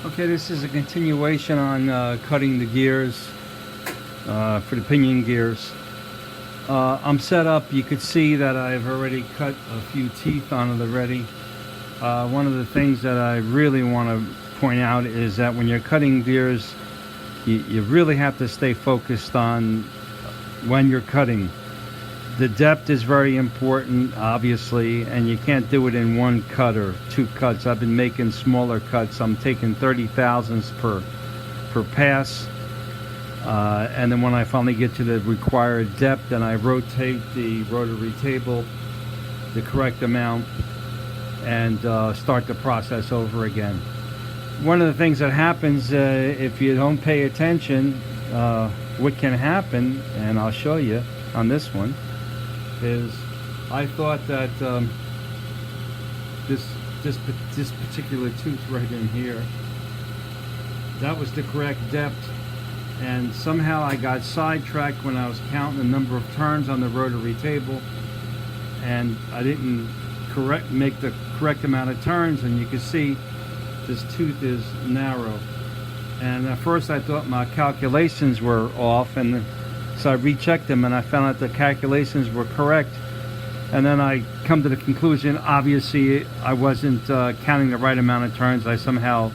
Okay, this is a continuation on cutting the gears for the pinion gears. I'm set up. You could see that I've already cut a few teeth on it already. One of the things that I really want to point out is that when you're cutting gears, you really have to stay focused on when you're cutting. The depth is very important, obviously, and you can't do it in one cut or two cuts. I've been making smaller cuts. I'm taking 30 thousandths per pass. And then when I finally get to the required depth, then I rotate the rotary table the correct amount and start the process over again. One of the things that happens if you don't pay attention, what can happen, and I'll show you on this one, is I thought that this particular tooth right in here, that was the correct depth, and somehow I got sidetracked when I was counting the number of turns on the rotary table, and I didn't make the correct amount of turns, and you can see this tooth is narrow. And at first I thought my calculations were off, and so I rechecked them and I found out the calculations were correct. And then I come to the conclusion, obviously I wasn't counting the right amount of turns. I somehow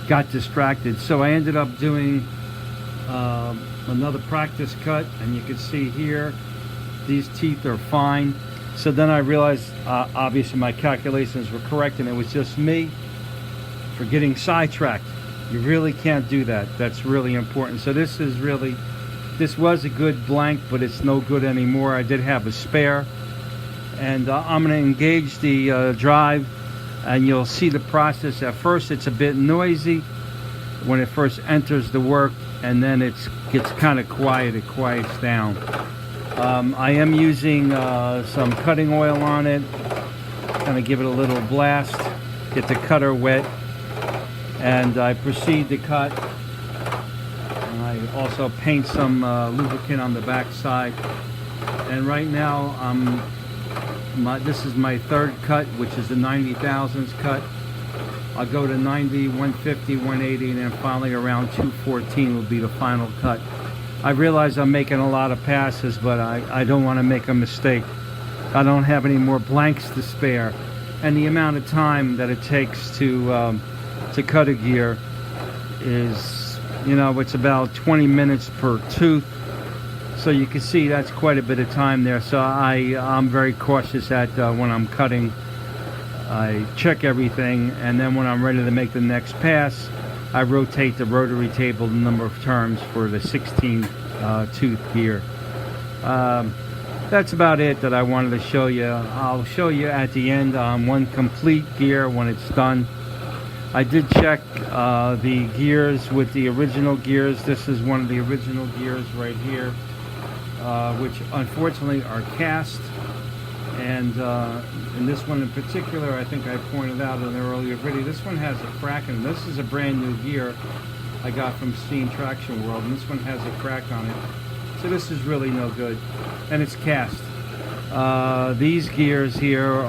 got distracted. So I ended up doing another practice cut, and you can see here these teeth are fine. So then I realized obviously my calculations were correct, and it was just me for getting sidetracked. You really can't do that. That's really important. So this was a good blank, but it's no good anymore. I did have a spare, and I'm going to engage the drive, and you'll see the process. At first it's a bit noisy when it first enters the work, and then it gets kind of quiet. It quiets down. I am using some cutting oil on it, kind of give it a little blast, get the cutter wet, and I proceed to cut. And I also paint some lubricant on the back side. And right now this is my third cut, which is the 90 thousandths cut. I'll go to 90, 150, 180, and then finally around 214 will be the final cut. I realize I'm making a lot of passes, but I don't want to make a mistake. I don't have any more blanks to spare, and the amount of time that it takes to cut a gear is, it's about 20 minutes per tooth. So you can see that's quite a bit of time there. So I'm very cautious at when I'm cutting. I check everything, and then when I'm ready to make the next pass, I rotate the rotary table the number of turns for the 16 tooth gear. That's about it that I wanted to show you. I'll show you at the end on one complete gear when it's done. I did check the gears with the original gears. This is one of the original gears right here, which unfortunately are cast. And in this one in particular, I think I pointed out in an earlier video, this one has a crack in it. This is a brand new gear I got from Steam Traction World, and this one has a crack on it. So this is really no good, and it's cast. These gears here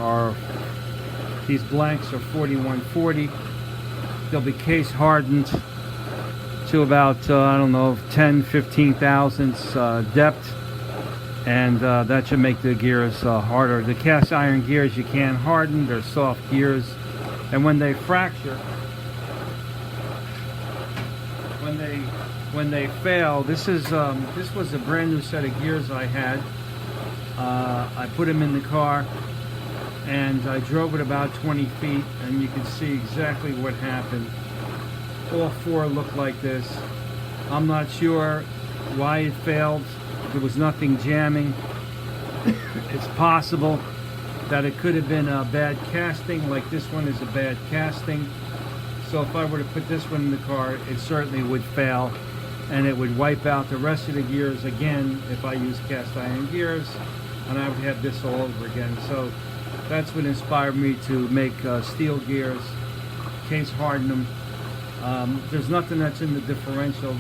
these blanks are 4140. They'll be case hardened to about, 10, 15 thousandths depth. And that should make the gears harder. The cast iron gears you can harden. They're soft gears, and when they fracture, when they fail, this was a brand new set of gears I had. I put them in the car, and I drove it about 20 feet, and you can see exactly what happened. All four look like this. I'm not sure why it failed. There was nothing jamming. It's possible that it could have been a bad casting, like this one is a bad casting. So if I were to put this one in the car, it certainly would fail, and it would wipe out the rest of the gears again if I use cast iron gears, and I would have this all over again. So that's what inspired me to make steel gears, case harden them. There's nothing that's in the differential.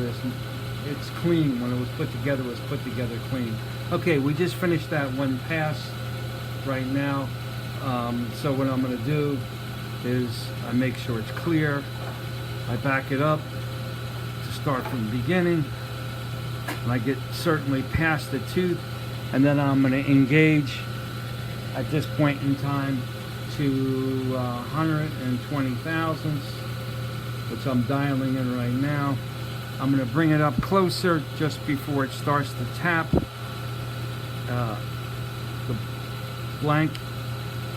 It's clean. When it was put together clean. Okay, we just finished that one pass right now. So what I'm going to do is I make sure it's clear. I back it up to start from the beginning, and I get certainly past the tooth, and then I'm going to engage at this point in time to 120 thousandths, which I'm dialing in right now. I'm going to bring it up closer just before it starts to tap. The blank,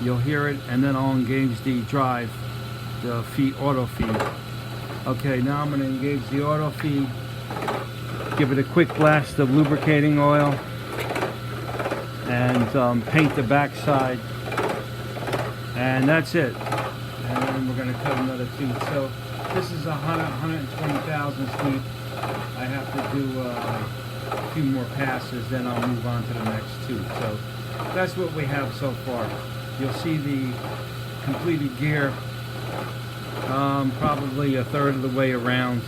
you'll hear it, and then I'll engage the drive, the auto feed. Okay, now I'm going to engage the auto feed, give it a quick blast of lubricating oil, and paint the backside, and that's it. And then we're going to cut another tooth. So this is 120 thousandths tooth. I have to do a few more passes, then I'll move on to the next tooth. So that's what we have so far. You'll see the completed gear probably a third of the way around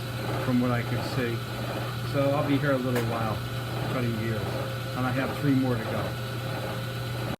from what I can see. So I'll be here a little while cutting gears, and I have 3 more to go.